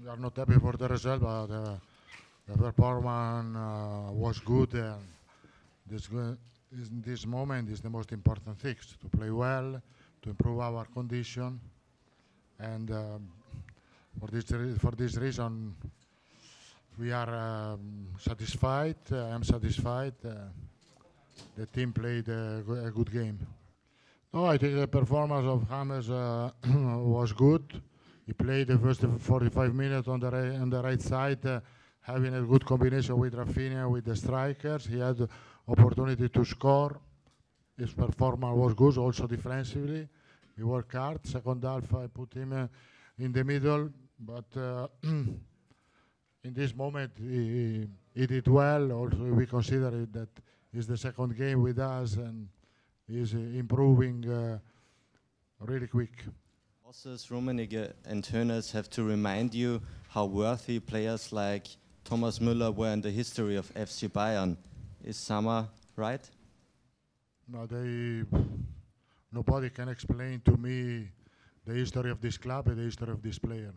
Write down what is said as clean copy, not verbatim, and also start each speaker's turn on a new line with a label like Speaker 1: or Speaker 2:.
Speaker 1: We are not happy for the result, but the performance was good. And in this moment is the most important thing: to play well, to improve our condition, and for this reason, we are satisfied. I am satisfied. The team played a good game. No, I think the performance of James was good. He played the first 45 minutes on the right side, having a good combination with Rafinha, with the strikers. He had opportunity to score. His performance was good, also defensively. He worked hard. Second half, I put him in the middle, but in this moment, he did well. Also, we consider it that it's the second game with us, and he's improving really quick.
Speaker 2: Bosses, Rummenigge and Töners have to remind you how worthy players like Thomas Müller were in the history of FC Bayern. Is Sama right?
Speaker 1: No, nobody can explain to me the history of this club and the history of this player.